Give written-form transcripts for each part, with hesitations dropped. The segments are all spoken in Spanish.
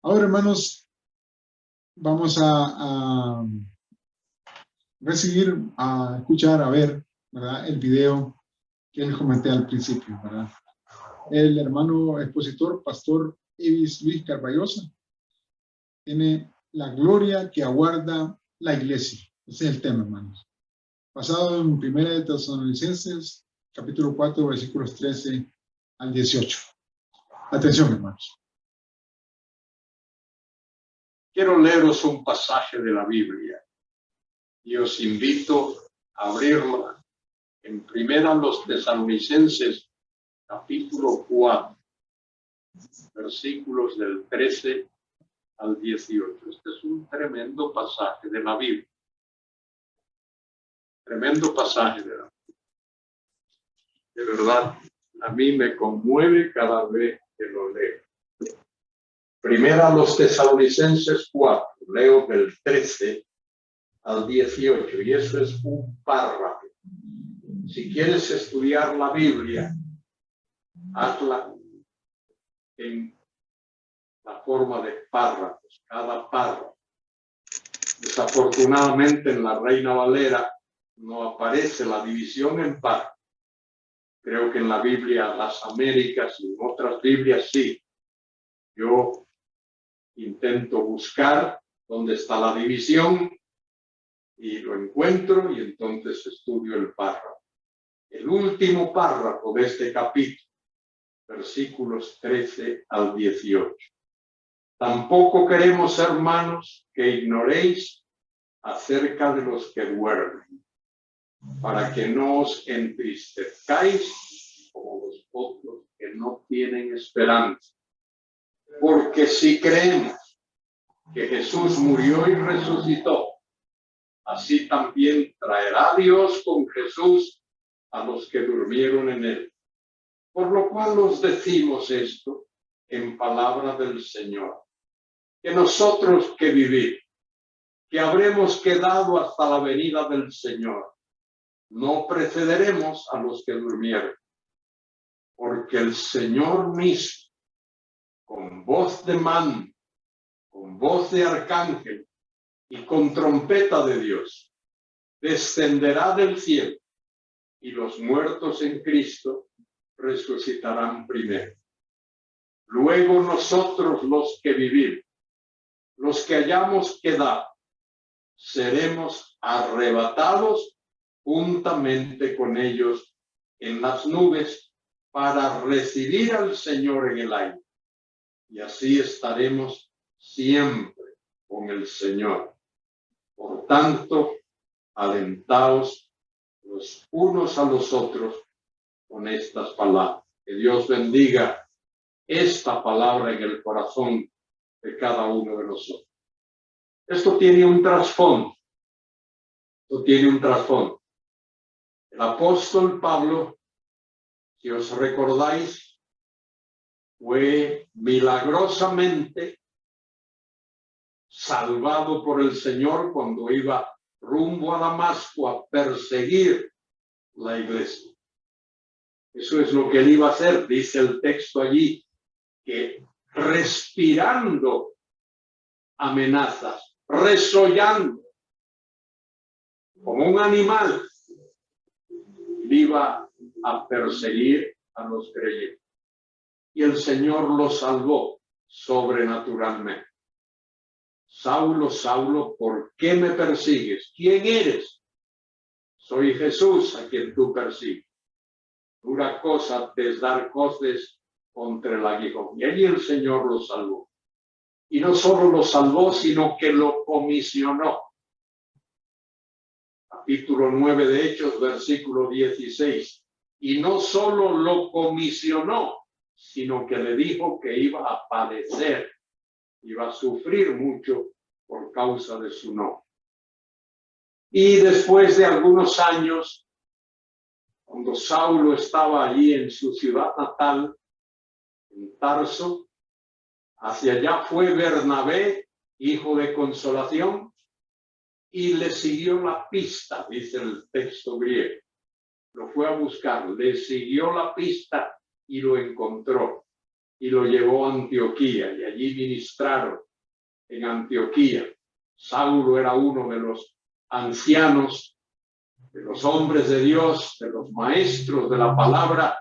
Ahora, hermanos, vamos a recibir, a escuchar, a ver, ¿verdad? El video que les comenté al principio, ¿verdad? El hermano expositor, pastor Ibis Luis Carballosa, tiene la gloria que aguarda la iglesia. Ese es el tema, hermanos. Basado en 1 de Tesalonicenses, capítulo 4, versículos 13 al 18. Atención, hermanos. Quiero leeros un pasaje de la Biblia y os invito a abrirla en 1 Tesalonicenses, capítulo 4, versículos del 13 al 18. Este es un tremendo pasaje de la Biblia. Tremendo pasaje de la Biblia. De verdad, a mí me conmueve cada vez que lo leo. 1 Tesalonicenses 4, leo del 13 al 18, y eso es un párrafo. Si quieres estudiar la Biblia, hazla en la forma de párrafos, cada párrafo. Desafortunadamente en la Reina Valera no aparece la división en párrafos. Creo que en la Biblia Las Américas y en otras Biblias sí. Yo intento buscar dónde está la división y lo encuentro y entonces estudio el párrafo. El último párrafo de este capítulo, versículos 13 al 18. Tampoco queremos, hermanos, que ignoréis acerca de los que duermen, para que no os entristezcáis como los otros que no tienen esperanza. Porque si creemos que Jesús murió y resucitó, así también traerá Dios con Jesús a los que durmieron en él. Por lo cual os decimos esto en palabra del Señor, que nosotros que vivimos, que habremos quedado hasta la venida del Señor, no precederemos a los que durmieron, porque el Señor mismo, con voz de mando, con voz de arcángel y con trompeta de Dios, descenderá del cielo, y los muertos en Cristo resucitarán primero. Luego nosotros los que vivimos, los que hayamos quedado, seremos arrebatados juntamente con ellos en las nubes para recibir al Señor en el aire. Y así estaremos siempre con el Señor. Por tanto, alentaos los unos a los otros con estas palabras. Que Dios bendiga esta palabra en el corazón de cada uno de nosotros. Esto tiene un trasfondo. Esto tiene un trasfondo. El apóstol Pablo, si os recordáis, fue milagrosamente salvado por el Señor cuando iba rumbo a Damasco a perseguir la iglesia. Eso es lo que él iba a hacer, dice el texto allí, que respirando amenazas, resollando como un animal, iba a perseguir a los creyentes. Y el Señor lo salvó sobrenaturalmente. Saulo, Saulo, ¿por qué me persigues? ¿Quién eres? Soy Jesús a quien tú persigues. Dura cosa es dar coces contra el aguijón. Y allí el Señor lo salvó. Y no solo lo salvó, sino que lo comisionó. Capítulo 9 de Hechos, versículo 16. Y no solo lo comisionó, sino que le dijo que iba a padecer, iba a sufrir mucho por causa de su nombre. Y después de algunos años, cuando Saulo estaba allí en su ciudad natal, en Tarso, hacia allá fue Bernabé, hijo de Consolación, y le siguió la pista, dice el texto griego. Lo fue a buscar, le siguió la pista y lo encontró. y lo llevó a Antioquía, y allí ministraron en Antioquía. Saulo era uno de los ancianos, de los hombres de Dios, de los maestros de la palabra,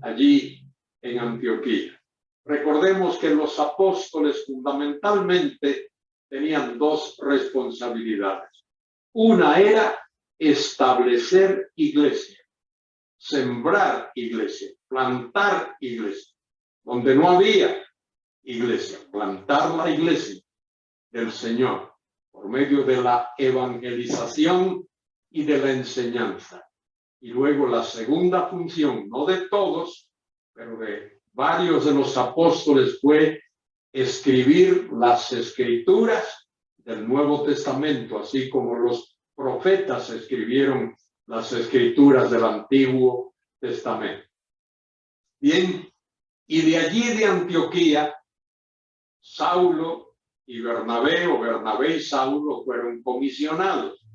allí en Antioquía. Recordemos que los apóstoles fundamentalmente tenían dos responsabilidades. Una era establecer iglesia, sembrar iglesia, plantar iglesia. Donde no había iglesia, plantar la iglesia del Señor por medio de la evangelización y de la enseñanza. Y luego la segunda función, no de todos, pero de varios de los apóstoles, fue escribir las escrituras del Nuevo Testamento, así como los profetas escribieron las escrituras del Antiguo Testamento. Bien, y de allí de Antioquía, Saulo y Bernabé, o Bernabé y Saulo, fueron comisionados.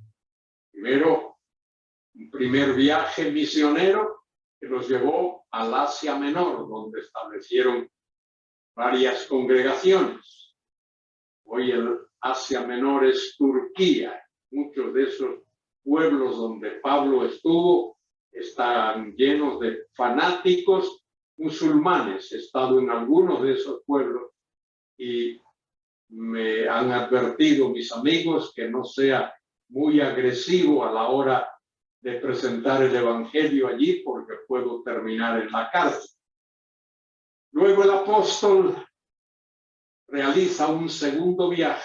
Primero, un primer viaje misionero que los llevó al Asia Menor, donde establecieron varias congregaciones. Hoy el Asia Menor es Turquía. Muchos de esos pueblos donde Pablo estuvo están llenos de fanáticos musulmanes. He estado en algunos de esos pueblos y me han advertido mis amigos que no sea muy agresivo a la hora de presentar el evangelio allí, porque puedo terminar en la cárcel. Luego el apóstol realiza un segundo viaje.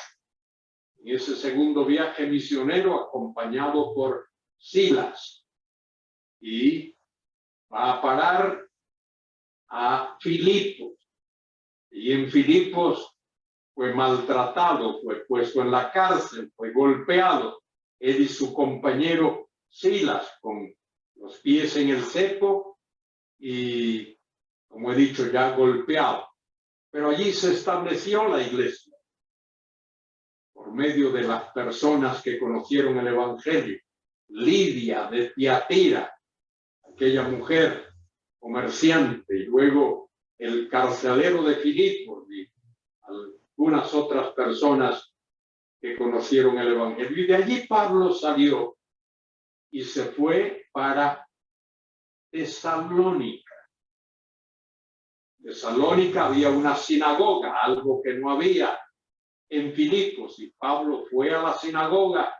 En ese segundo viaje misionero, acompañado por Silas, y va a parar a Filipos. Y en Filipos fue maltratado, fue puesto en la cárcel, fue golpeado. Él y su compañero Silas, con los pies en el cepo y, como he dicho, ya golpeado. Pero allí se estableció la iglesia por medio de las personas que conocieron el evangelio. Lidia de Tiatira, aquella mujer comerciante, y luego el carcelero de Filipos y algunas otras personas que conocieron el evangelio. Y de allí Pablo salió y se fue para Tesalónica. En Tesalónica había una sinagoga, algo que no había en Filipos, y Pablo fue a la sinagoga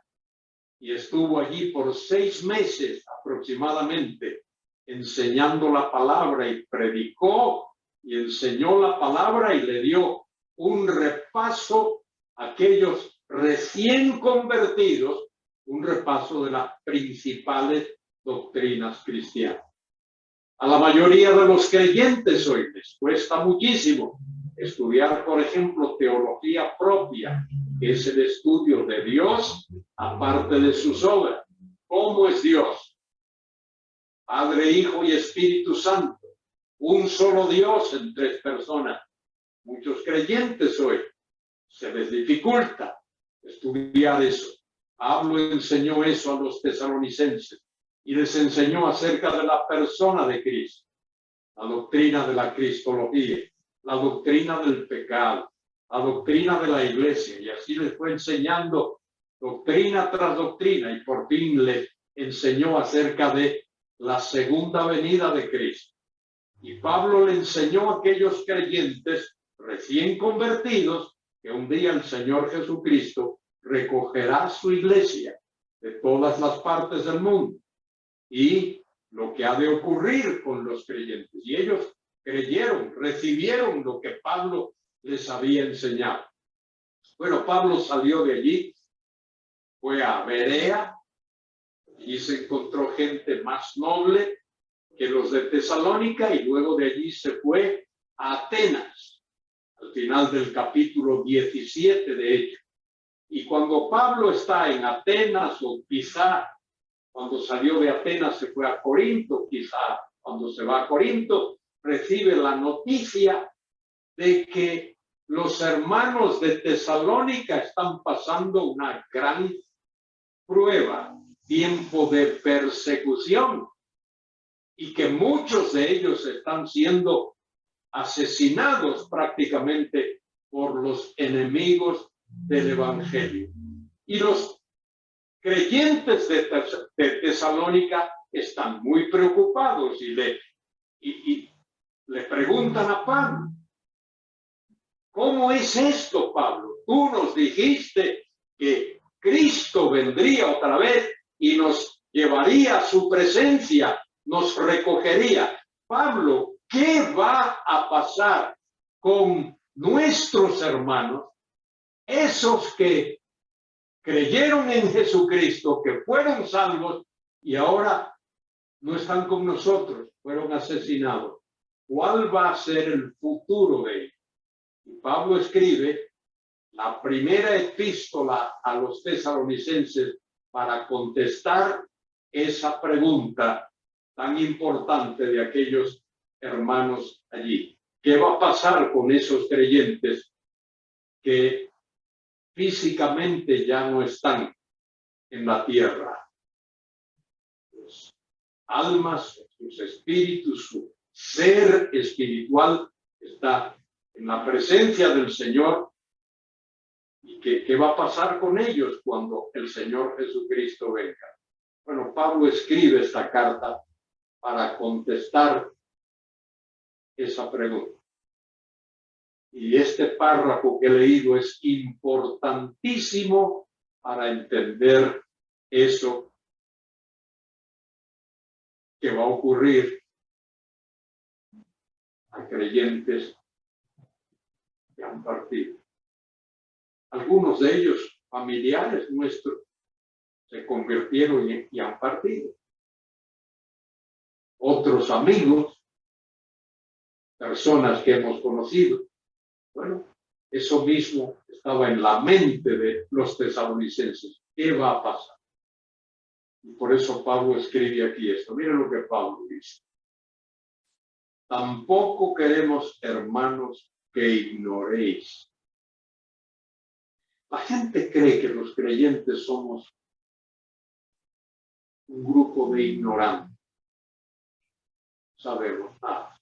y estuvo allí por 6 meses aproximadamente enseñando la palabra, y predicó y enseñó la palabra y le dio un repaso a aquellos recién convertidos, un repaso de las principales doctrinas cristianas. A la mayoría de los creyentes hoy les cuesta muchísimo estudiar, por ejemplo, teología propia, que es el estudio de Dios aparte de sus obras. ¿Cómo es Dios? Padre, Hijo y Espíritu Santo. Un solo Dios en 3 personas. Muchos creyentes hoy se les dificulta estudiar eso. Pablo enseñó eso a los tesalonicenses y les enseñó acerca de la persona de Cristo, la doctrina de la cristología, la doctrina del pecado, la doctrina de la iglesia, y así les fue enseñando doctrina tras doctrina, y por fin les enseñó acerca de la segunda venida de Cristo. Y Pablo le enseñó a aquellos creyentes recién convertidos que un día el Señor Jesucristo recogerá su iglesia de todas las partes del mundo, y lo que ha de ocurrir con los creyentes. Y ellos creyeron, recibieron lo que Pablo les había enseñado. Bueno, Pablo salió de allí, fue a Berea, y se encontró gente más noble que los de Tesalónica, y luego de allí se fue a Atenas, al final del capítulo 17 de Hechos. Y cuando Pablo está en Atenas, o quizá cuando salió de Atenas se fue a Corinto, quizá cuando se va a Corinto, recibe la noticia de que los hermanos de Tesalónica están pasando una gran prueba, tiempo de persecución, y que muchos de ellos están siendo asesinados prácticamente por los enemigos del Evangelio. Y los creyentes de Tesalónica están muy preocupados y le preguntan a Pablo: ¿cómo es esto, Pablo? Tú nos dijiste que Cristo vendría otra vez y nos llevaría a su presencia, nos recogería. Pablo, ¿qué va a pasar con nuestros hermanos, esos que creyeron en Jesucristo, que fueron salvos y ahora no están con nosotros, fueron asesinados? ¿Cuál va a ser el futuro de ellos? Y Pablo escribe la primera epístola a los tesalonicenses para contestar esa pregunta tan importante de aquellos hermanos allí. ¿Qué va a pasar con esos creyentes que físicamente ya no están en la tierra? Sus almas, sus espíritus, su ser espiritual está en la presencia del Señor. ¿Y qué va a pasar con ellos cuando el Señor Jesucristo venga? Bueno, Pablo escribe esta carta para contestar esa pregunta. Y este párrafo que he leído es importantísimo para entender eso que va a ocurrir a creyentes que han partido. Algunos de ellos, familiares nuestros, se convirtieron y han partido. Otros amigos, personas que hemos conocido. Bueno, eso mismo estaba en la mente de los tesalonicenses. ¿Qué va a pasar? Y por eso Pablo escribe aquí esto. Miren lo que Pablo dice. Tampoco queremos, hermanos, que ignoréis. La gente cree que los creyentes somos un grupo de ignorantes. Sabemos nada.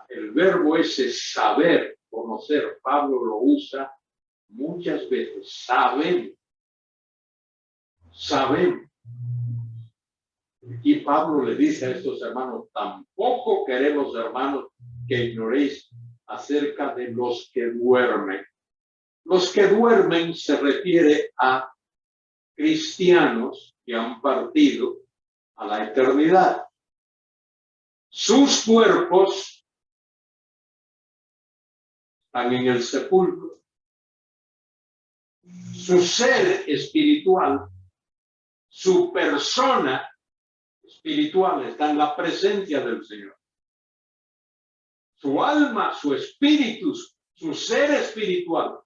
El verbo ese saber, conocer, Pablo lo usa muchas veces. Saben. Y Pablo le dice a estos hermanos: tampoco queremos, hermanos, que ignoréis acerca de los que duermen. Los que duermen se refiere a cristianos que han partido a la eternidad. Sus cuerpos están en el sepulcro. Su ser espiritual, su persona espiritual está en la presencia del Señor. Su alma, su espíritu, su ser espiritual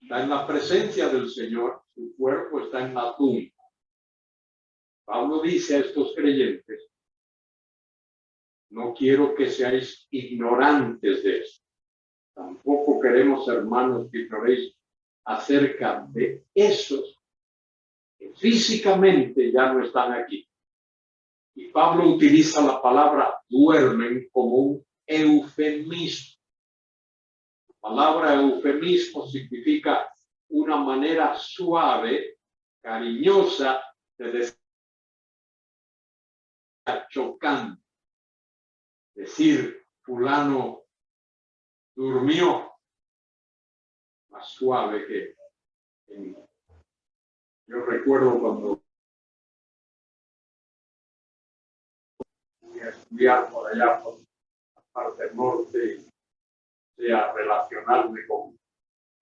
está en la presencia del Señor. Su cuerpo está en la tumba. Pablo dice a estos creyentes: no quiero que seáis ignorantes de eso. Tampoco queremos, hermanos, que ignoréis acerca de esos que físicamente ya no están aquí. Y Pablo utiliza la palabra duermen como un eufemismo. La palabra eufemismo significa una manera suave, cariñosa de decir chocante. Decir fulano durmió, más suave que yo recuerdo cuando fui a estudiar por allá por la parte norte, a relacionarme con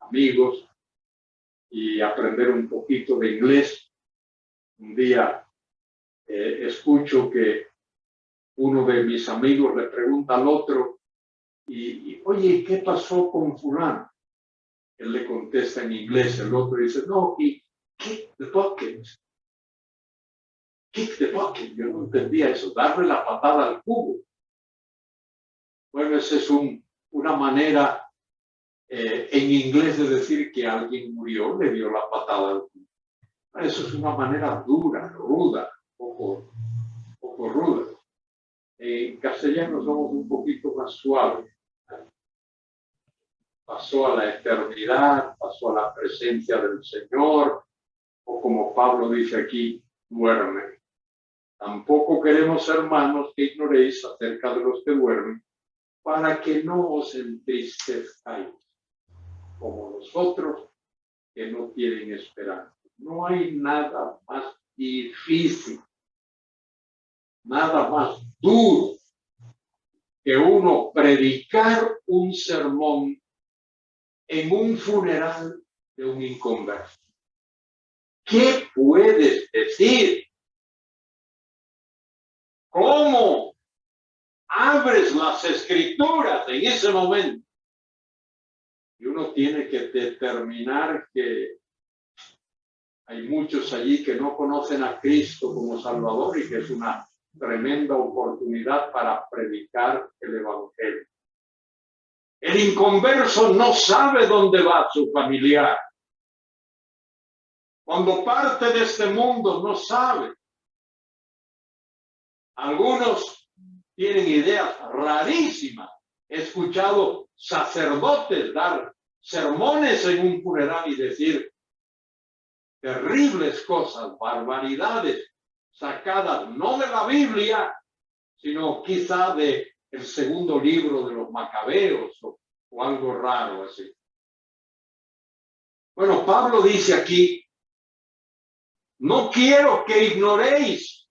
amigos y aprender un poquito de inglés. Un día escucho que uno de mis amigos le pregunta al otro: oye, ¿qué pasó con fulano? Él le contesta en inglés, el otro dice: no, he kicked the bucket. Kick the bucket. Yo no entendía eso, darle la patada al cubo. Bueno, esa es una manera en inglés de decir que alguien murió, le dio la patada al cubo. Eso es una manera dura, ruda, poco ruda. En castellano somos un poquito más suaves. Pasó a la eternidad, pasó a la presencia del Señor, o como Pablo dice aquí, duerme. Tampoco queremos, hermanos, que ignoréis acerca de los que duermen, para que no os entristezcáis, como nosotros que no tienen esperanza. No hay nada más difícil, nada más duro que uno predicar un sermón en un funeral de un inconverso. ¿Qué puedes decir? ¿Cómo abres las escrituras en ese momento? Y uno tiene que determinar que hay muchos allí que no conocen a Cristo como Salvador y que es una tremenda oportunidad para predicar el Evangelio. El inconverso no sabe dónde va su familiar. Cuando parte de este mundo no sabe. Algunos tienen ideas rarísimas. He escuchado sacerdotes dar sermones en un funeral y decir terribles cosas, barbaridades, sacadas no de la Biblia, sino quizá de el segundo libro de los Macabeos o algo raro así. Bueno, Pablo dice aquí, no quiero que ignoréis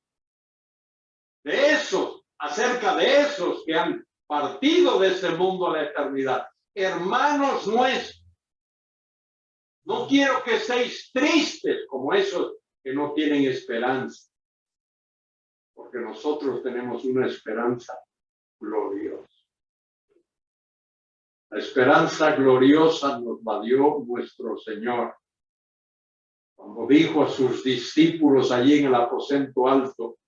de esos, acerca de esos que han partido de este mundo a la eternidad. Hermanos nuestros, no quiero que estéis tristes como esos que no tienen esperanza, porque nosotros tenemos una esperanza gloriosa. La esperanza gloriosa nos la dio nuestro Señor. Cuando dijo a sus discípulos allí en el aposento alto,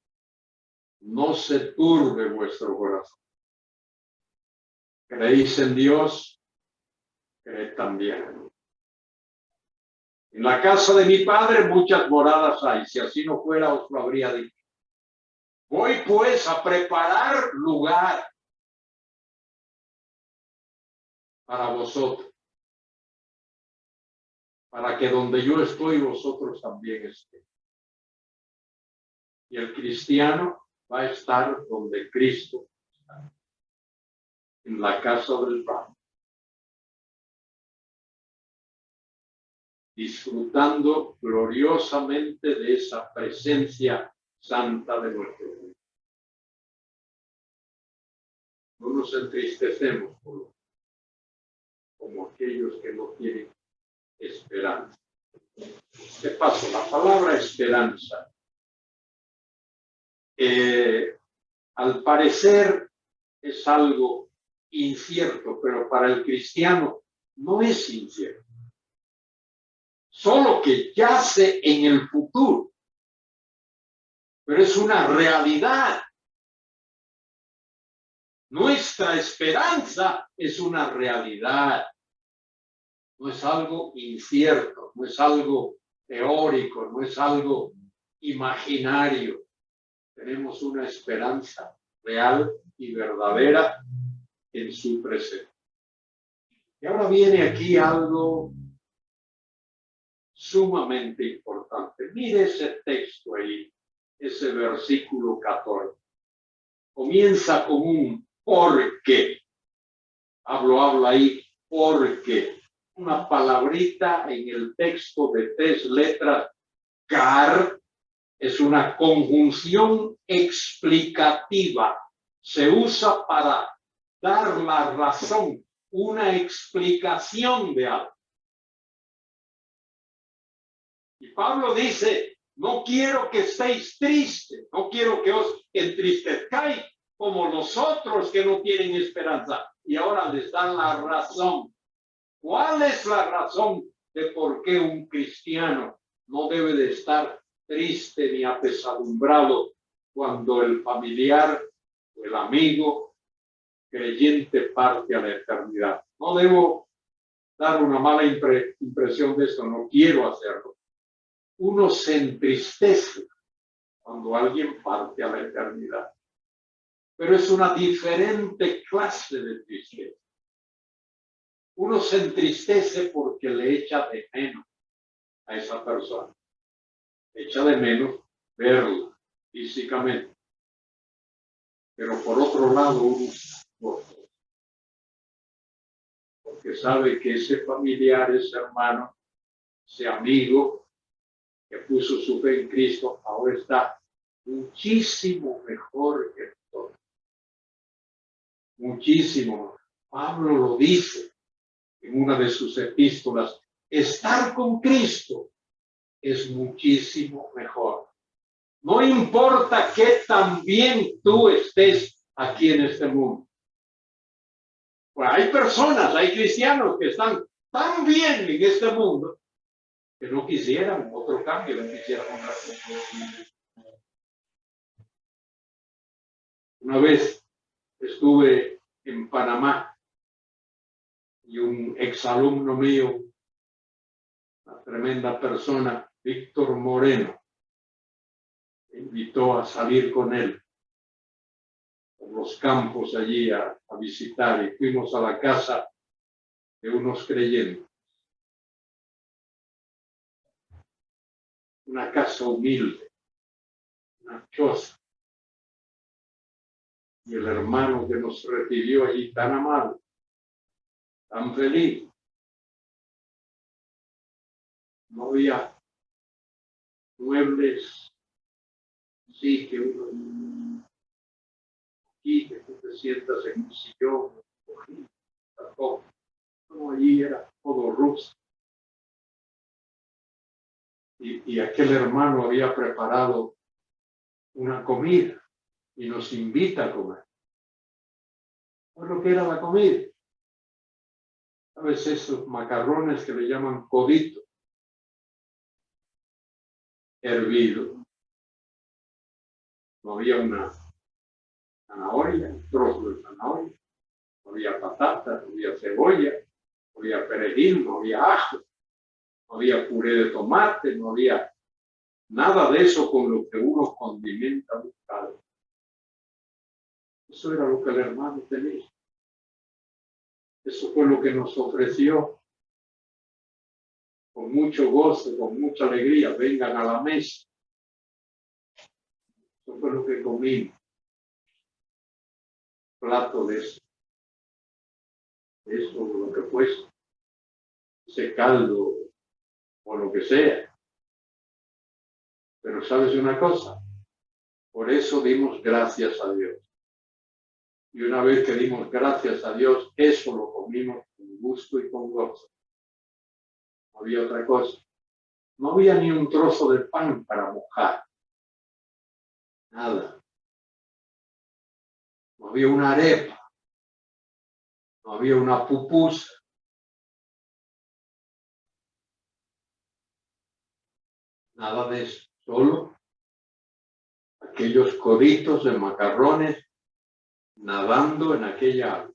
no se turbe vuestro corazón. ¿Creéis en Dios? Creed también en mí. En la casa de mi Padre muchas moradas hay. Si así no fuera, os lo habría dicho. Voy pues a preparar lugar para vosotros, para que donde yo estoy, vosotros también estéis. Y el cristiano va a estar donde Cristo está, en la casa del Padre, disfrutando gloriosamente de esa presencia santa de nuestro Dios. No nos entristecemos como aquellos que no tienen esperanza. ¿Qué pasa? La palabra esperanza, al parecer es algo incierto, pero para el cristiano no es incierto. Solo que yace en el futuro, pero es una realidad. Nuestra esperanza es una realidad. No es algo incierto, no es algo teórico, no es algo imaginario. Tenemos una esperanza real y verdadera en su presencia. Y ahora viene aquí algo sumamente importante. Mire ese texto ahí, ese versículo 14. Comienza con un porque. Habla ahí, porque. Una palabrita en el texto de 3 letras, car, es una conjunción explicativa. Se usa para dar la razón, una explicación de algo. Y Pablo dice, no quiero que estéis tristes, no quiero que os entristezcáis como los otros que no tienen esperanza. Y ahora les dan la razón. ¿Cuál es la razón de por qué un cristiano no debe de estar triste ni apesadumbrado cuando el familiar o el amigo creyente parte a la eternidad? No debo dar una mala impresión de esto, no quiero hacerlo. Uno se entristece cuando alguien parte a la eternidad. pero es una diferente clase de tristeza. Uno se entristece porque le echa de menos a esa persona. Echa de menos verla físicamente. Pero por otro lado, uno porque sabe que ese familiar, ese hermano, ese amigo que puso su fe en Cristo, ahora está muchísimo mejor que nosotros. Muchísimo. Pablo lo dice en una de sus epístolas. Estar con Cristo es muchísimo mejor. No importa qué tan bien tú estés aquí en este mundo. Pues hay personas, hay cristianos que están tan bien en este mundo que no quisieran otro cambio, no quisieran otra cosa. Una vez estuve en Panamá y un exalumno mío, una tremenda persona, Víctor Moreno, me invitó a salir con él por los campos allí a visitar, y fuimos a la casa de unos creyentes. Una casa humilde, una choza. Y el hermano que nos recibió allí tan amable, tan feliz. No había muebles, sí, que uno aquí, que tú te sientas en un sillón, tampoco. No, allí era todo rústico. Y aquel hermano había preparado una comida y nos invita a comer. ¿Sabes lo que era la comida? ¿Sabes esos macarrones que le llaman codito? Hervido. No había una zanahoria, un trozo de zanahoria. No había patata, no había cebolla, no había perejil, no había ajo, no había puré de tomate, no había nada de eso con lo que uno condimenta un caldo. Eso era lo que el hermano tenía. Eso fue lo que nos ofreció. Con mucho gozo, con mucha alegría, vengan a la mesa. Eso fue lo que comimos. Plato de eso. Eso, lo que fuese. Ese caldo, o lo que sea. Pero ¿sabes una cosa? Por eso dimos gracias a Dios. Y una vez que dimos gracias a Dios, eso lo comimos con gusto y con gozo. No había otra cosa. No había ni un trozo de pan para mojar. Nada. No había una arepa. No había una pupusa. Nada de eso. Solo aquellos coditos de macarrones nadando en aquella agua.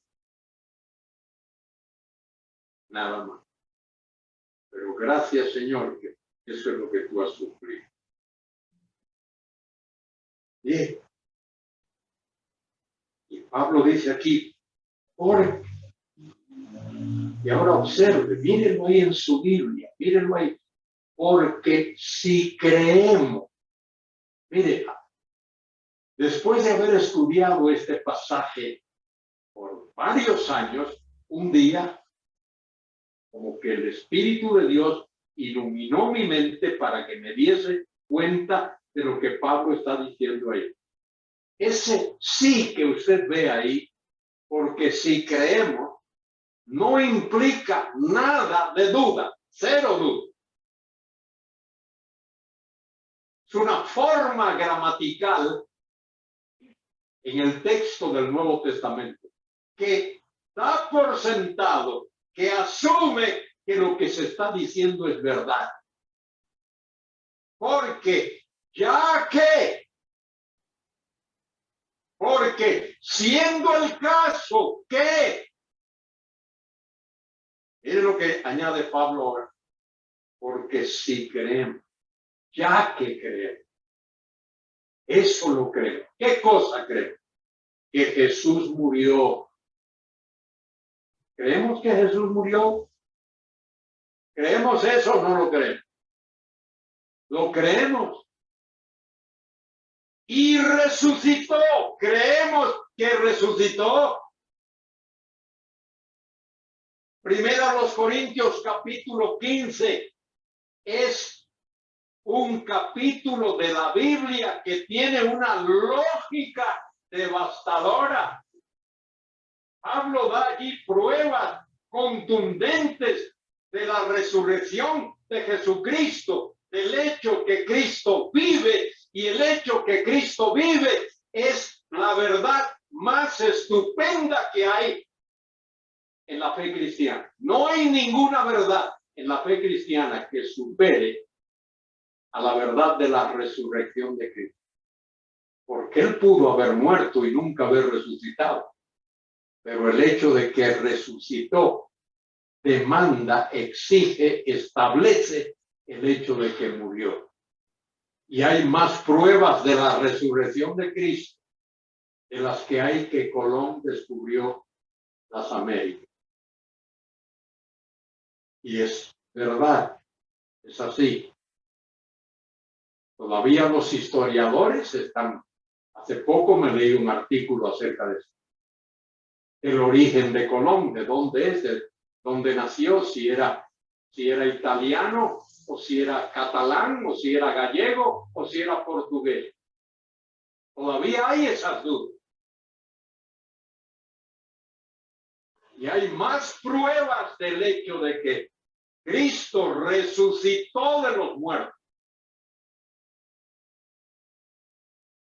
Nada más. Pero gracias, Señor, que eso es lo que tú has sufrido. Bien. Y Pablo dice aquí, y ahora observe, mírenlo ahí en su Biblia, mírenlo ahí, porque si creemos, mire, después de haber estudiado este pasaje por varios años, un día, como que el Espíritu de Dios iluminó mi mente para que me diese cuenta de lo que Pablo está diciendo ahí. Ese sí que usted ve ahí, porque si creemos, no implica nada de duda, cero duda. Es una forma gramatical en el texto del Nuevo Testamento que da por sentado, que asume que lo que se está diciendo es verdad. Porque siendo el caso que, miren lo que añade Pablo ahora, porque si creemos, ya que creemos, eso lo creemos. ¿Qué cosa creemos? que Jesús murió. ¿Creemos que Jesús murió? ¿Creemos eso o no lo creemos? Lo creemos. Y resucitó. Creemos que resucitó. Primera a los Corintios capítulo 15 es un capítulo de la Biblia que tiene una lógica devastadora. Pablo da allí pruebas contundentes de la resurrección de Jesucristo, del hecho que Cristo vive, y el hecho que Cristo vive es la verdad más estupenda que hay en la fe cristiana. No hay ninguna verdad en la fe cristiana que supere a la verdad de la resurrección de Cristo. Porque Él pudo haber muerto y nunca haber resucitado. Pero el hecho de que resucitó demanda, exige, establece el hecho de que murió. Y hay más pruebas de la resurrección de Cristo de las que hay que Colón descubrió las Américas. Y es verdad, es así. Todavía los historiadores están. Hace poco me leí un artículo acerca de eso. El origen de Colón, de dónde es, de dónde nació, si era italiano, o si era catalán, o si era gallego, o si era portugués. Todavía hay esas dudas. Y hay más pruebas del hecho de que Cristo resucitó de los muertos,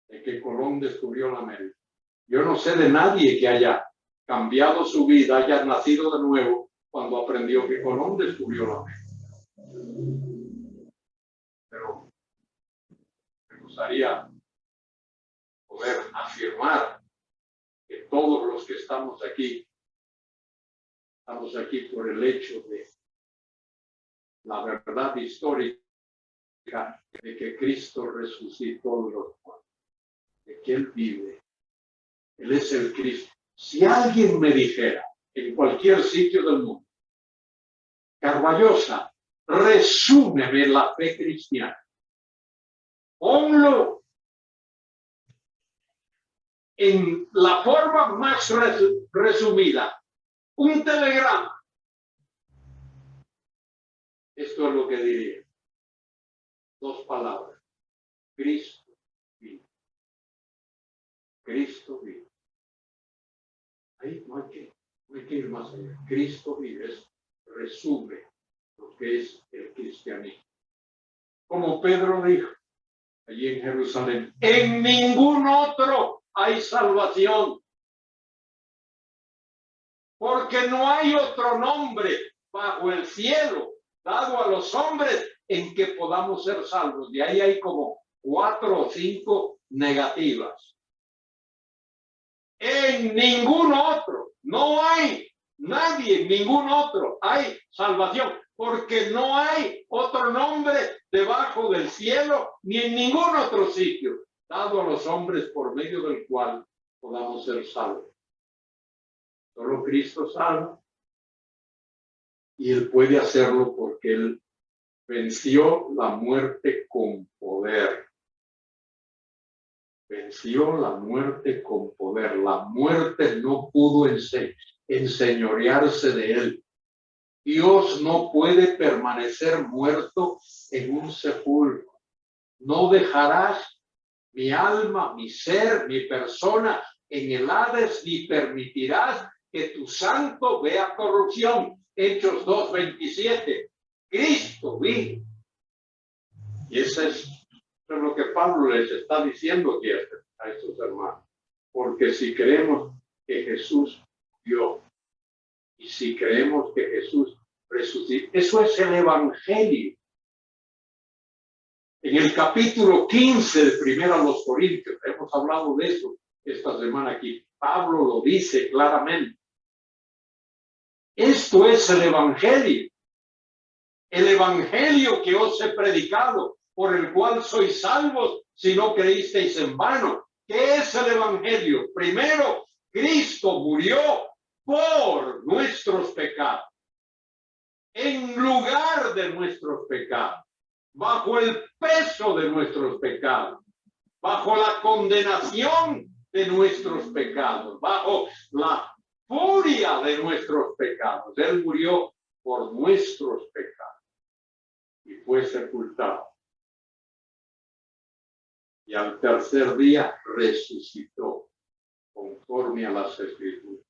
de que Colón descubrió la América. Yo no sé de nadie que haya cambiado su vida, haya nacido de nuevo cuando aprendió que Colón descubrió la América. Pero me gustaría poder afirmar que todos los que estamos aquí por el hecho de la verdad histórica de que Cristo resucitó de los muertos, de que Él vive. Él es el Cristo. Si alguien me dijera en cualquier sitio del mundo, Carballosa, resúmeme la fe cristiana, ponlo en la forma más resumida, un telegrama. Esto es lo que diría. 2 palabras. Cristo vive. Cristo vive. Ahí no hay que ir más allá. Cristo vive. Resume lo que es el cristianismo. Como Pedro dijo allí en Jerusalén, en ningún otro hay salvación. Porque no hay otro nombre bajo el cielo dado a los hombres en que podamos ser salvos. De ahí hay como 4 o 5 negativas. En ningún otro, no hay nadie, en ningún otro hay salvación, porque no hay otro nombre debajo del cielo ni en ningún otro sitio dado a los hombres por medio del cual podamos ser salvos. Solo Cristo salva, y Él puede hacerlo porque Él venció la muerte con poder. Venció la muerte con poder. La muerte no pudo enseñorearse de Él. Dios no puede permanecer muerto en un sepulcro. No dejarás mi alma, mi ser, mi persona en el Hades, ni permitirás que tu santo vea corrupción. Hechos 2:27. Cristo vive. Y eso es lo que Pablo les está diciendo aquí a estos hermanos. Porque si creemos que Jesús murió, y si creemos que Jesús resucitó, eso es el Evangelio. En el capítulo 15 de Primera a los Corintios, hemos hablado de eso esta semana aquí, Pablo lo dice claramente. Esto es el Evangelio que os he predicado, por el cual sois salvos si no creísteis en vano. ¿Qué es el Evangelio? Primero, Cristo murió por nuestros pecados, en lugar de nuestros pecados, bajo el peso de nuestros pecados, bajo la condenación de nuestros pecados, bajo la furia de nuestros pecados. Él murió por nuestros pecados y fue sepultado. Y al tercer día resucitó conforme a las Escrituras.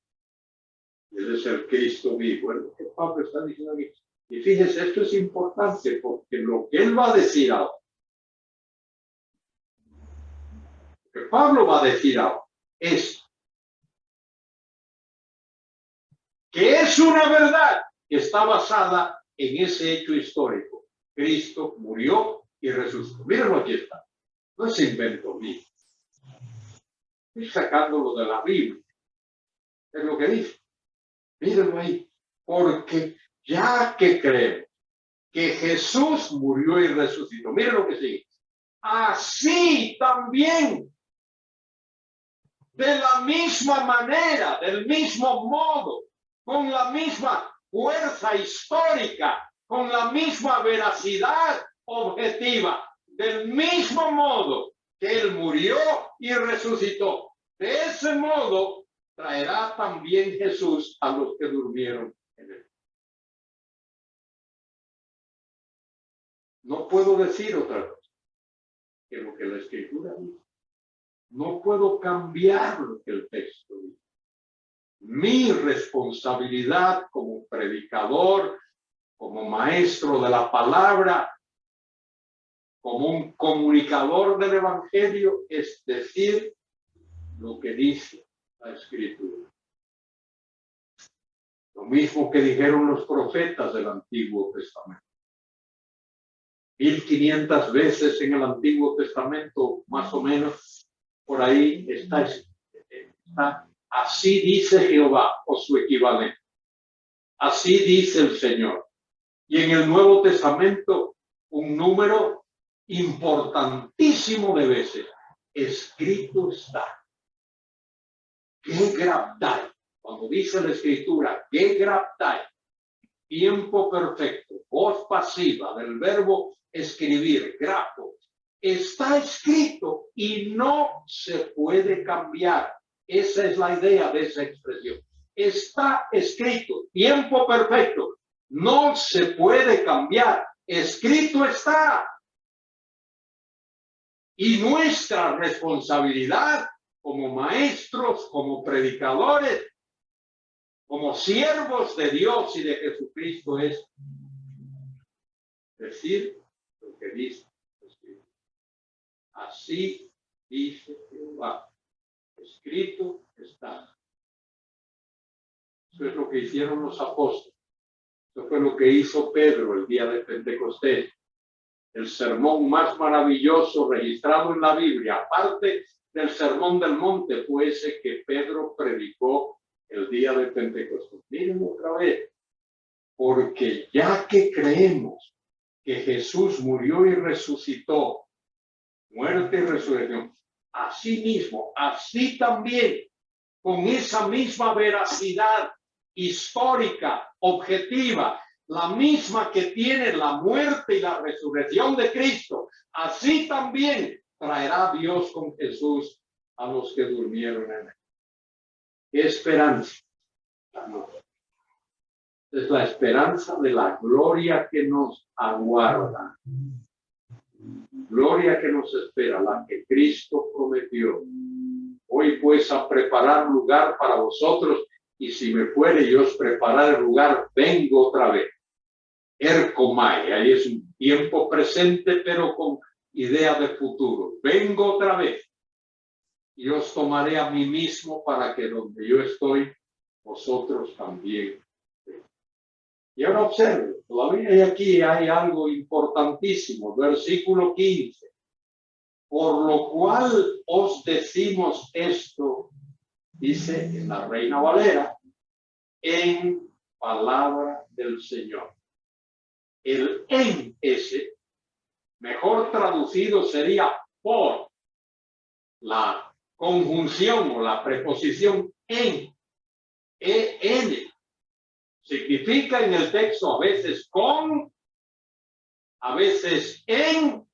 Él es el Cristo vivo. Es lo que Pablo está diciendo aquí. Y fíjese, esto es importante porque lo que él va a decir ahora, lo que Pablo va a decir ahora, es que es una verdad que está basada en ese hecho histórico. Cristo murió y resucitó. Mírenlo, aquí está. No es invento mío. Estoy sacándolo de la Biblia. Es lo que dice. Mírenlo ahí. Porque ya que creemos que Jesús murió y resucitó. Miren lo que sigue. Así también, de la misma manera, del mismo modo, con la misma fuerza histórica, con la misma veracidad objetiva, del mismo modo que Él murió y resucitó. De ese modo traerá también Jesús a los que durmieron en Él. No puedo decir otra cosa que lo que la Escritura dice. No puedo cambiar lo que el texto dice. Mi responsabilidad como predicador, como maestro de la palabra, como un comunicador del Evangelio, es decir lo que dice la Escritura. Lo mismo que dijeron los profetas del Antiguo Testamento. 1500 veces en el Antiguo Testamento, más o menos, por ahí está así dice Jehová, o su equivalente. Así dice el Señor. Y en el Nuevo Testamento, un número importantísimo de veces, escrito está. ¿Qué graptai? Cuando dice la Escritura, ¿qué graptai? Tiempo perfecto, voz pasiva del verbo escribir, grapo. Está escrito y no se puede cambiar. Esa es la idea de esa expresión. Está escrito, tiempo perfecto, no se puede cambiar. Escrito está. Y nuestra responsabilidad como maestros, como predicadores, como siervos de Dios y de Jesucristo es decir lo que dice. Así dice Jehová. Escrito está. Eso es lo que hicieron los apóstoles. Eso fue lo que hizo Pedro el día de Pentecostés. El sermón más maravilloso registrado en la Biblia, aparte del sermón del monte, fue ese que Pedro predicó el día de Pentecostés. Miren otra vez. Porque ya que creemos que Jesús murió y resucitó, muerte y resurrección, así mismo, así también, con esa misma veracidad histórica, objetiva, la misma que tiene la muerte y la resurrección de Cristo, así también traerá Dios con Jesús a los que durmieron en él. ¿Qué esperanza? Es la esperanza de la gloria que nos aguarda. Gloria que nos espera, la que Cristo prometió. Hoy pues a preparar lugar para vosotros, y si me fuere yo os preparar el lugar, vengo otra vez. Ercomai, ahí es un tiempo presente, pero con idea de futuro. Vengo otra vez y os tomaré a mí mismo para que donde yo estoy, vosotros también. Y ahora observe, todavía aquí hay algo importantísimo, versículo 15. Por lo cual os decimos esto, dice en la Reina Valera, en palabra del Señor. El en ese, mejor traducido sería por. La conjunción o la preposición en, significa en el texto a veces con, a veces en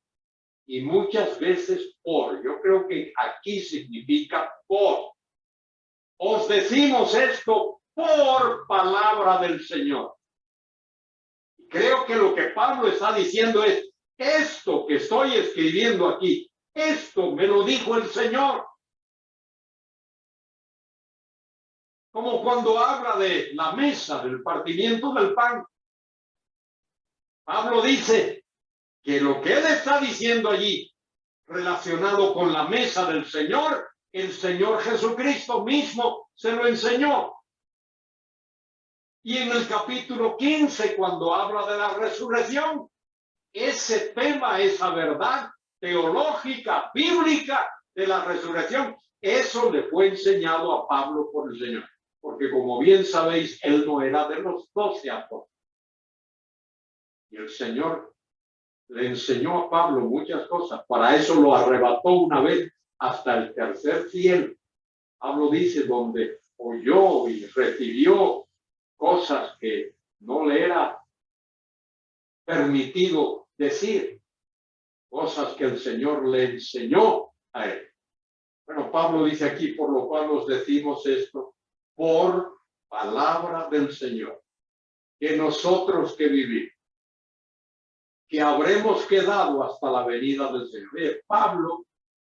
y muchas veces por. Yo creo que aquí significa por. Os decimos esto por palabra del Señor. Creo que lo que Pablo está diciendo es, esto que estoy escribiendo aquí, esto me lo dijo el Señor. Como cuando habla de la mesa, del partimiento del pan. Pablo dice que lo que él está diciendo allí, relacionado con la mesa del Señor, el Señor Jesucristo mismo se lo enseñó. Y en el capítulo 15, cuando habla de la resurrección, ese tema, esa verdad teológica, bíblica de la resurrección, eso le fue enseñado a Pablo por el Señor. Porque como bien sabéis, él no era de los 12 apóstoles. Y el Señor le enseñó a Pablo muchas cosas. Para eso lo arrebató una vez hasta el tercer cielo. Pablo dice, donde oyó y recibió cosas que no le era permitido decir, cosas que el Señor le enseñó a él. Bueno, Pablo dice aquí, por lo cual os decimos esto, por palabra del Señor, que nosotros que vivimos, que habremos quedado hasta la venida del Señor. Pablo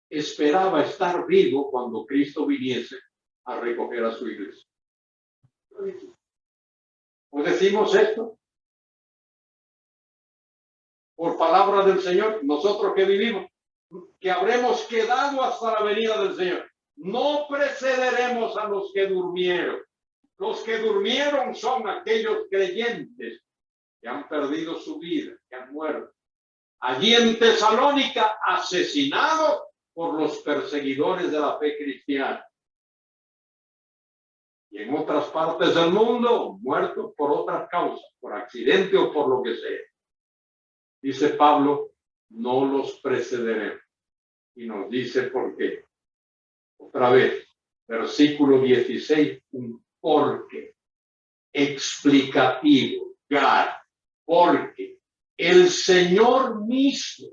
esperaba estar vivo cuando Cristo viniese a recoger a su iglesia. ¿Os decimos esto? Por palabra del Señor, nosotros que vivimos, que habremos quedado hasta la venida del Señor. No precederemos a los que durmieron. Los que durmieron son aquellos creyentes que han perdido su vida, que han muerto. Allí en Tesalónica, asesinados por los perseguidores de la fe cristiana. Y en otras partes del mundo, muertos por otras causas, por accidente o por lo que sea. Dice Pablo, no los precederemos. Y nos dice por qué. Otra vez, versículo 16, un porque explicativo, God, porque el Señor mismo,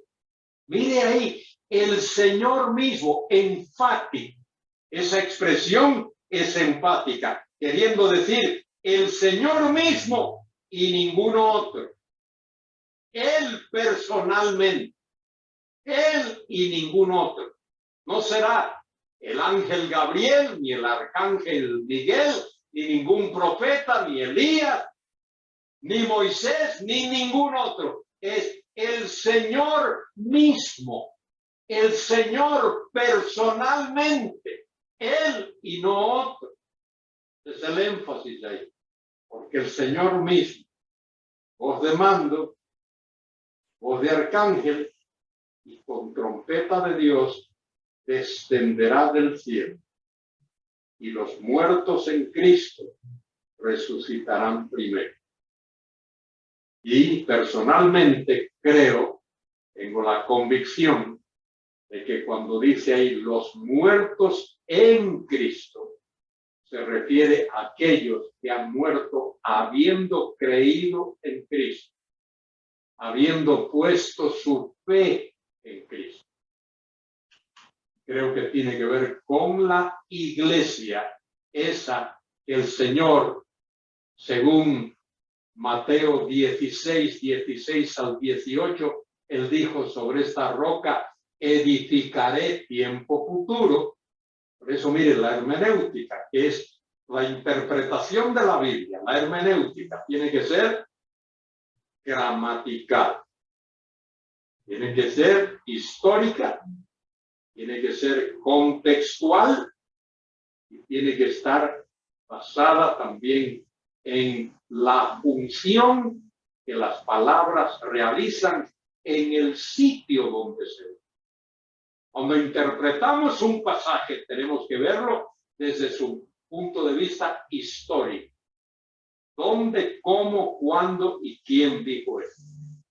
mire ahí, el Señor mismo, enfático, esa expresión es enfática, queriendo decir el Señor mismo y ningún otro. Él personalmente, él y ningún otro. No será el ángel Gabriel, ni el arcángel Miguel, ni ningún profeta, ni Elías, ni Moisés, ni ningún otro. Es el Señor mismo, el Señor personalmente, él y no otro. Es el énfasis ahí, porque el Señor mismo, voz de mando, voz de arcángel y con trompeta de Dios, descenderá del cielo y los muertos en Cristo resucitarán primero. Y personalmente creo, tengo la convicción de que cuando dice ahí los muertos en Cristo, se refiere a aquellos que han muerto habiendo creído en Cristo, habiendo puesto su fe en Cristo. Creo que tiene que ver con la iglesia, esa que el Señor, según Mateo 16, 16 al 18, él dijo, sobre esta roca edificaré tiempo futuro. Por eso, mire, la hermenéutica, que es la interpretación de la Biblia, la hermenéutica tiene que ser gramatical, tiene que ser histórica, tiene que ser contextual y tiene que estar basada también en la función que las palabras realizan en el sitio donde se ve. Cuando interpretamos un pasaje, tenemos que verlo desde su punto de vista histórico. ¿Dónde, cómo, cuándo y quién dijo eso?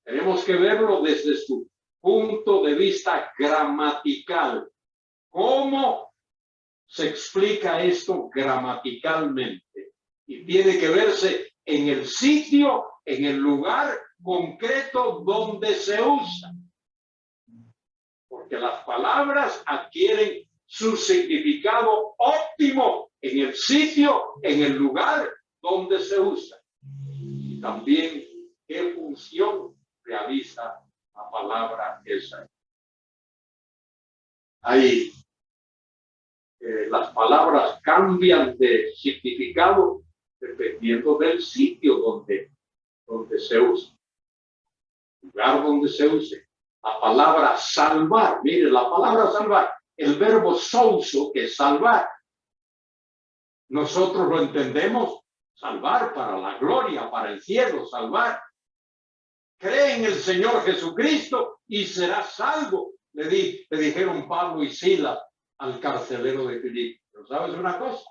Tenemos que verlo desde su punto de vista gramatical. ¿Cómo se explica esto gramaticalmente y tiene que verse en el sitio, en el lugar concreto donde se usa. Porque las palabras adquieren su significado óptimo en el sitio, en el lugar donde se usa. Y también qué función realiza la palabra esa. Ahí las palabras cambian de significado dependiendo del sitio donde se usa, lugar donde se use. La palabra salvar, mire, la palabra salvar, el verbo souso, que es salvar, nosotros lo entendemos salvar para la gloria, para el cielo, salvar. Cree en el Señor Jesucristo y serás salvo, le dijeron Pablo y Silas al carcelero de Filipo. Pero ¿sabes una cosa?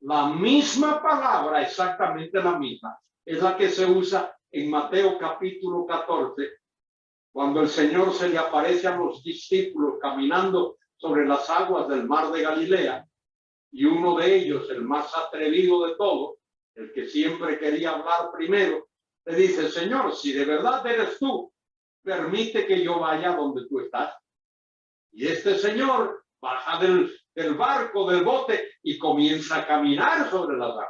La misma palabra, exactamente la misma, es la que se usa en Mateo capítulo 14, cuando el Señor se le aparece a los discípulos caminando sobre las aguas del mar de Galilea, y uno de ellos, el más atrevido de todos, el que siempre quería hablar primero, le dice: Señor, si de verdad eres tú, permite que yo vaya donde tú estás. Y este señor baja del barco, del bote, y comienza a caminar sobre las aguas.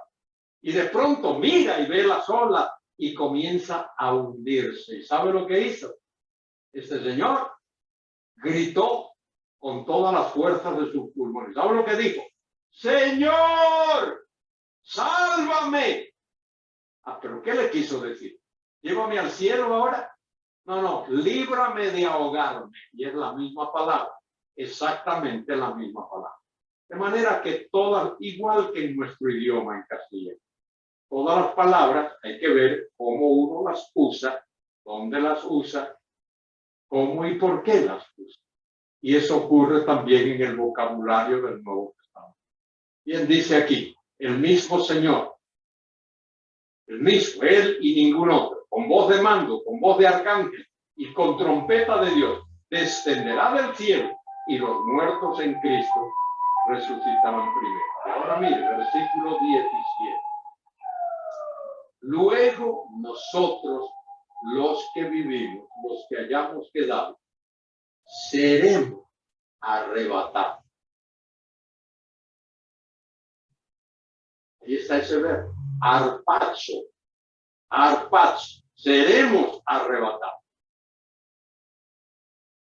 Y de pronto mira y ve las olas y comienza a hundirse. ¿Y sabe lo que hizo? Este señor gritó con todas las fuerzas de sus pulmones. ¿Sabe lo que dijo? Señor, sálvame. ¿Pero qué le quiso decir? ¿Llévame al cielo ahora? No, líbrame de ahogarme. Y es la misma palabra, exactamente la misma palabra. De manera que todas, igual que en nuestro idioma en castellano, todas las palabras hay que ver cómo uno las usa, dónde las usa, cómo y por qué las usa. Y eso ocurre también en el vocabulario del Nuevo Testamento. Bien, dice aquí, el mismo Señor, el mismo, Él y ningún otro, con voz de mando, con voz de arcángel y con trompeta de Dios, descenderá del cielo y los muertos en Cristo resucitarán primero. Y ahora mire, versículo 17. Luego nosotros, los que vivimos, los que hayamos quedado, seremos arrebatados. Ahí está ese verbo, arpazo, seremos arrebatados.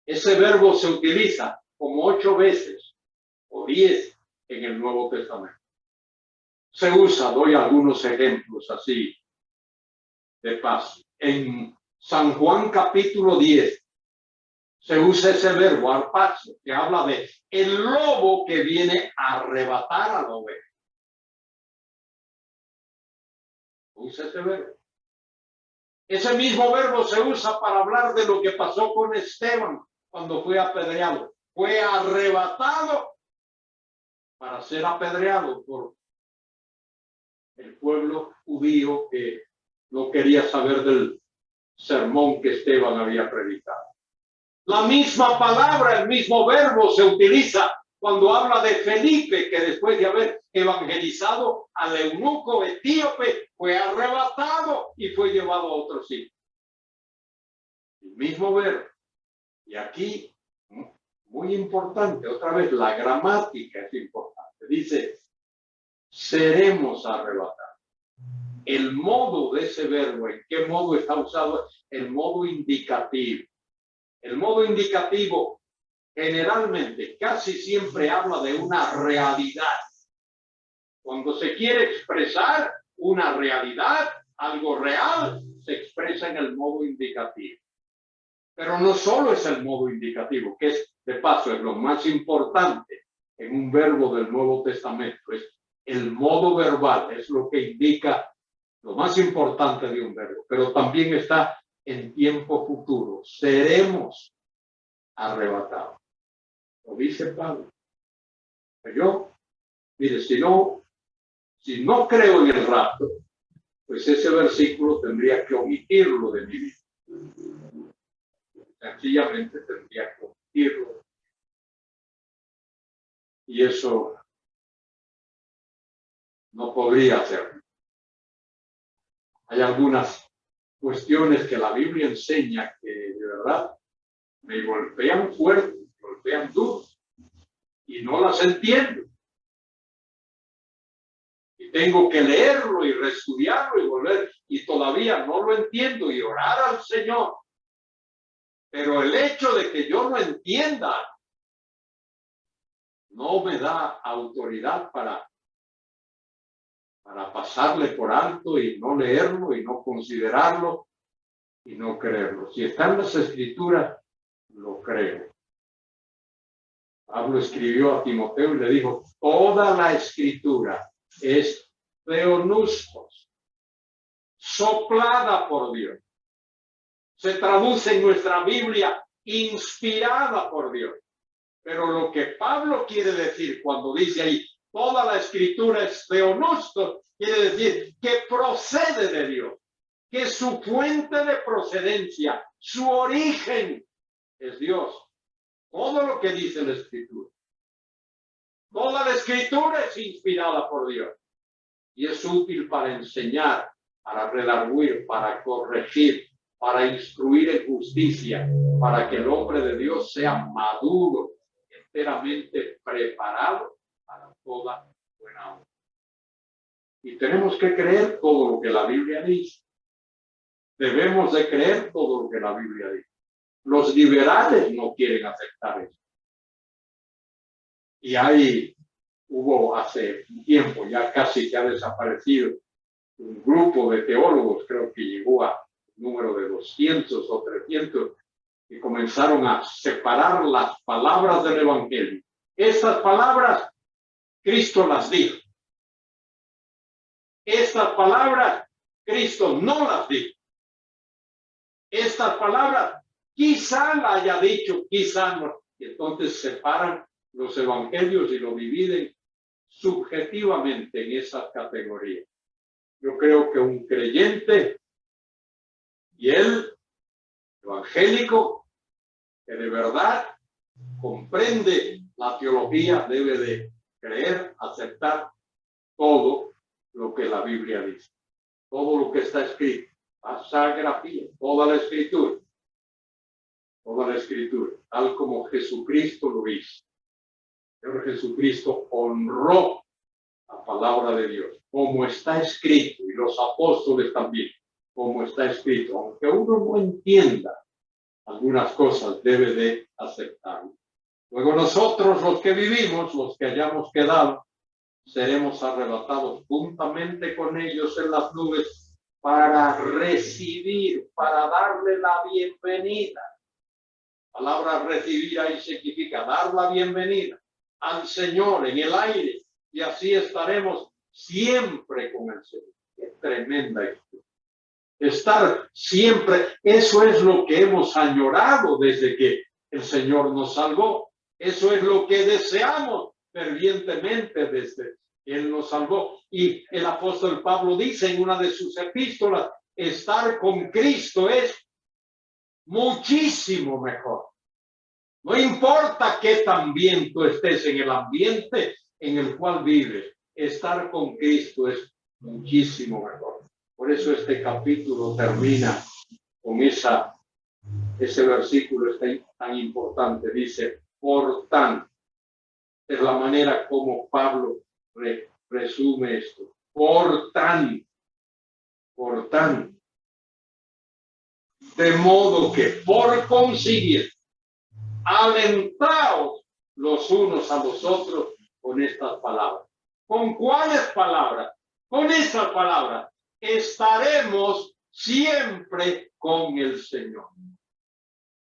Ese verbo se utiliza como 8 veces o 10 en el Nuevo Testamento. Se usa, doy algunos ejemplos así de paso. En San Juan capítulo 10 se usa ese verbo, arpazo, que habla de el lobo que viene a arrebatar a la oveja. Usa ese verbo. Ese mismo verbo se usa para hablar de lo que pasó con Esteban cuando fue apedreado. Fue arrebatado para ser apedreado por el pueblo judío que no quería saber del sermón que Esteban había predicado. La misma palabra, el mismo verbo se utiliza cuando habla de Felipe, que después de haber evangelizado al eunuco etíope, fue arrebatado y fue llevado a otro sitio. El mismo verbo. Y aquí, muy importante, otra vez, la gramática es importante. Dice, seremos arrebatados. El modo de ese verbo, ¿en qué modo está usado? El modo indicativo. El modo indicativo generalmente casi siempre habla de una realidad. Cuando se quiere expresar una realidad, algo real, se expresa en el modo indicativo. Pero no solo es el modo indicativo, que es, de paso, es lo más importante en un verbo del Nuevo Testamento, es el modo verbal, es lo que indica lo más importante de un verbo, pero también está en tiempo futuro. Seremos arrebatados. Lo dice Pablo. Yo, mire, si no creo en el rapto, pues ese versículo tendría que omitirlo de mi vida. Sencillamente tendría que omitirlo. Y eso no podría hacerlo. Hay algunas cuestiones que la Biblia enseña que de verdad me golpean fuerte, me golpean duro y no las entiendo. Y tengo que leerlo y reestudiarlo y volver y todavía no lo entiendo y orar al Señor. Pero el hecho de que yo no entienda no me da autoridad para pasarle por alto y no leerlo y no considerarlo y no creerlo. Si están las Escrituras, lo creo. Pablo escribió a Timoteo y le dijo, toda la Escritura es theopneustos, soplada por Dios. Se traduce en nuestra Biblia inspirada por Dios. Pero lo que Pablo quiere decir cuando dice ahí, toda la Escritura es theopneustos, quiere decir que procede de Dios, que su fuente de procedencia, su origen es Dios. Todo lo que dice la Escritura. Toda la Escritura es inspirada por Dios y es útil para enseñar, para redarguir, para corregir, para instruir en justicia, para que el hombre de Dios sea maduro, enteramente preparado para toda buena obra. Y tenemos que creer todo lo que la Biblia dice. Debemos de creer todo lo que la Biblia dice. Los liberales no quieren aceptar eso. Y hubo hace un tiempo, ya casi que ha desaparecido, un grupo de teólogos, creo que llegó a un número de 200 o 300, que comenzaron a separar las palabras del Evangelio. Estas palabras, Cristo las dijo. Estas palabras, Cristo no las dijo. Estas palabras, quizá la haya dicho, quizá no. Y entonces separan los evangelios y lo dividen subjetivamente en esas categorías. Yo creo que un creyente y el evangélico que de verdad comprende la teología debe de creer, aceptar todo lo que la Biblia dice, todo lo que está escrito, la sagrafía, toda la escritura, tal como Jesucristo lo hizo. Señor Jesucristo honró la palabra de Dios, como está escrito, y los apóstoles también, como está escrito. Aunque uno no entienda algunas cosas, debe de aceptarlo. Luego nosotros, los que vivimos, los que hayamos quedado, seremos arrebatados juntamente con ellos en las nubes para recibir, para darle la bienvenida. La palabra recibir ahí significa dar la bienvenida al Señor en el aire, y así estaremos siempre con el Señor. Qué tremenda historia. Estar siempre, eso es lo que hemos añorado desde que el Señor nos salvó. Eso es lo que deseamos fervientemente desde que Él nos salvó. Y el apóstol Pablo dice en una de sus epístolas, estar con Cristo es muchísimo mejor. No importa qué tan bien tú estés en el ambiente en el cual vives, estar con Cristo es muchísimo mejor. Por eso este capítulo termina con ese versículo tan importante. Dice, por tanto, es la manera como Pablo resume esto. Por tanto. De modo que por consiguiente, alentaos los unos a los otros con estas palabras. ¿Con cuáles palabras? Con estas palabras. Estaremos siempre con el Señor.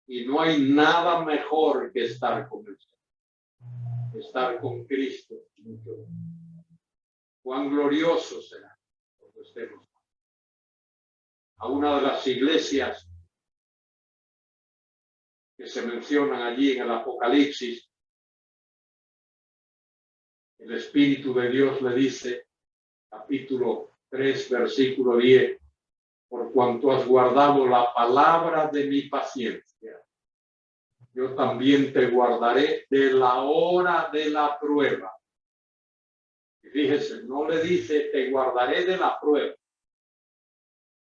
Y no hay nada mejor que estar con el Señor. Estar con Cristo. Cuán glorioso será cuando estemos. A una de las iglesias que se mencionan allí en el Apocalipsis, el Espíritu de Dios le dice, capítulo 3, versículo 10, por cuanto has guardado la palabra de mi paciencia, yo también te guardaré de la hora de la prueba Y fíjese, no le dice, te guardaré de la prueba.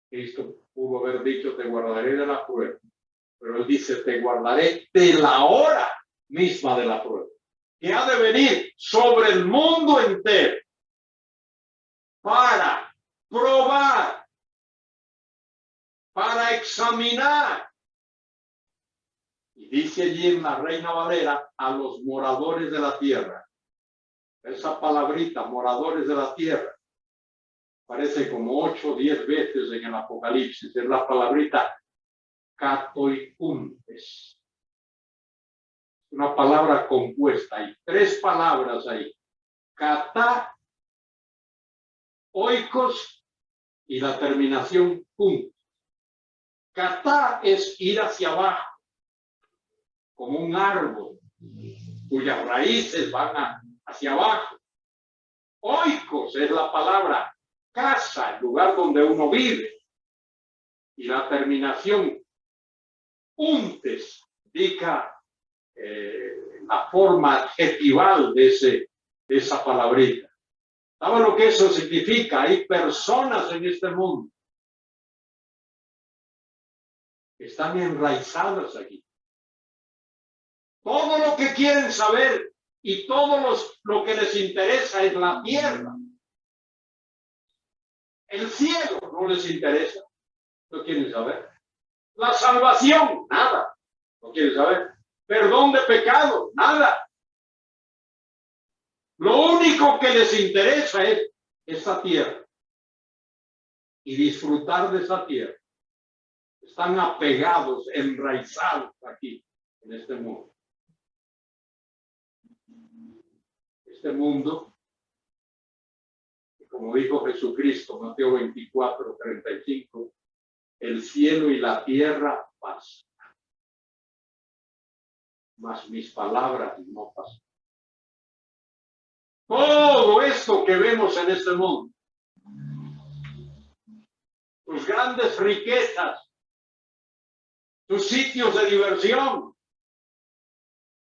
Cristo pudo haber dicho, te guardaré de la prueba. Pero él dice, te guardaré de la hora misma de la prueba, que ha de venir sobre el mundo entero para probar, para examinar. Y dice allí en la Reina Valera, a los moradores de la tierra. Esa palabrita, moradores de la tierra, aparece como 8 o 10 veces en el Apocalipsis. Es la palabrita katoikuntes. Una palabra compuesta. Hay 3 palabras ahí. Kata, oikos y la terminación kun. Kata es ir hacia abajo, como un árbol cuyas raíces van hacia abajo. Oikos es la palabra casa, el lugar donde uno vive. Y la terminación untes indica la forma adjetival de esa palabrita. ¿Saben lo que eso significa? Hay personas en este mundo que están enraizadas aquí. Todo lo que quieren saber y todo lo que les interesa es la tierra. El cielo no les interesa, no quieren saber. La salvación, nada, no quieren saber. Perdón de pecado, nada. Lo único que les interesa es esa tierra y disfrutar de esa tierra. Están apegados, enraizados aquí, en este mundo. Este mundo, como dijo Jesucristo, Mateo 24, 35, el cielo y la tierra pasan, mas mis palabras no pasan. Todo esto que vemos en este mundo, tus grandes riquezas, tus sitios de diversión,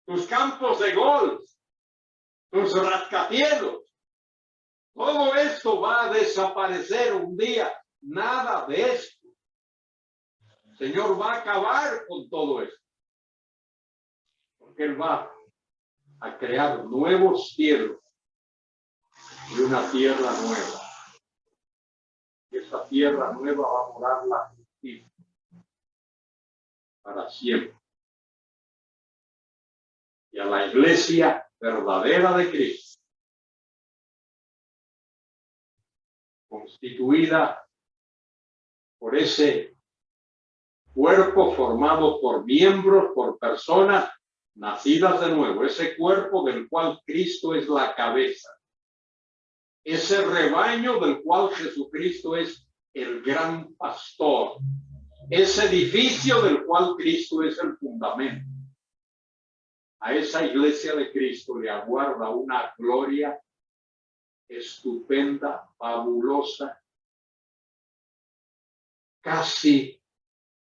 tus campos de golf, tus rascacielos, todo esto va a desaparecer un día. Nada de esto. El Señor va a acabar con todo esto. Porque Él va a crear nuevos cielos y una tierra nueva. Y esa tierra nueva va a morar la justicia para siempre. Y a la iglesia verdadera de Cristo, constituida por ese cuerpo formado por miembros, por personas nacidas de nuevo, ese cuerpo del cual Cristo es la cabeza, ese rebaño del cual Jesucristo es el gran pastor, ese edificio del cual Cristo es el fundamento. A esa iglesia de Cristo le aguarda una gloria estupenda, fabulosa, casi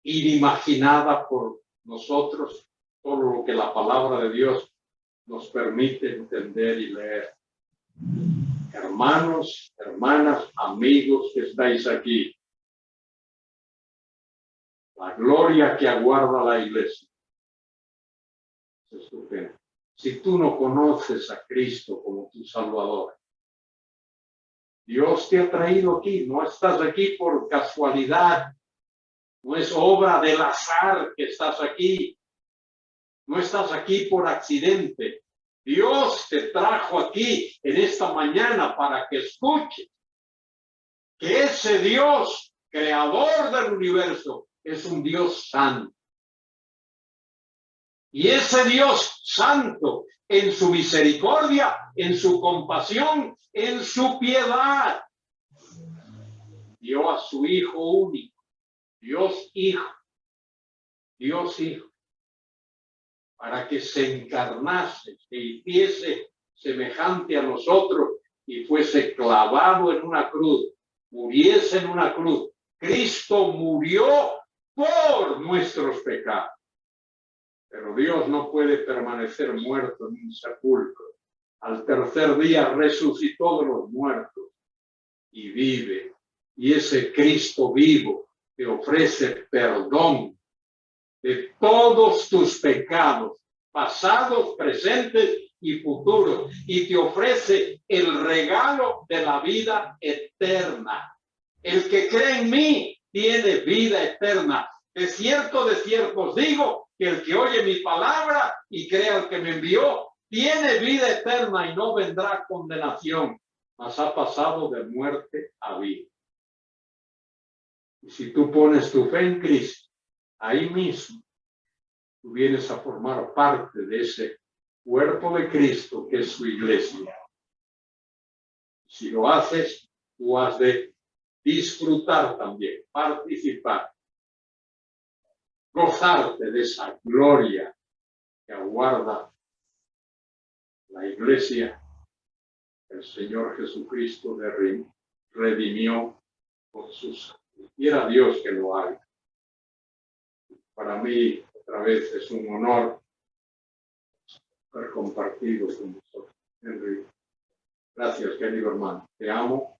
inimaginada por nosotros, todo lo que la palabra de Dios nos permite entender y leer. Hermanos, hermanas, amigos que estáis aquí, la gloria que aguarda la iglesia es estupenda. Si tú no conoces a Cristo como tu Salvador, Dios te ha traído aquí, no estás aquí por casualidad, no es obra del azar que estás aquí, no estás aquí por accidente. Dios te trajo aquí en esta mañana para que escuches que ese Dios, creador del universo, es un Dios santo. Y ese Dios santo, en su misericordia, en su compasión, en su piedad, dio a su Hijo único, Dios Hijo, para que se encarnase, se hiciese semejante a nosotros y fuese clavado en una cruz, muriese en una cruz. Cristo murió por nuestros pecados. Pero Dios no puede permanecer muerto en un sepulcro. al tercer día resucitó de los muertos y vive. Y ese Cristo vivo te ofrece perdón de todos tus pecados, pasados, presentes y futuros, y te ofrece el regalo de la vida eterna. El que cree en mí tiene vida eterna. De cierto os digo que el que oye mi palabra y crea al que me envió, tiene vida eterna y no vendrá condenación, mas ha pasado de muerte a vida. Y si tú pones tu fe en Cristo, ahí mismo, tú vienes a formar parte de ese cuerpo de Cristo que es su iglesia. Si lo haces, tú has de disfrutar también, participar, gozarte de esa gloria que aguarda la iglesia que el Señor Jesucristo redimió por su sangre. Quiera Dios que lo haga. Para mí, otra vez, es un honor haber compartido con vosotros. Henry, gracias, querido hermano. Te amo.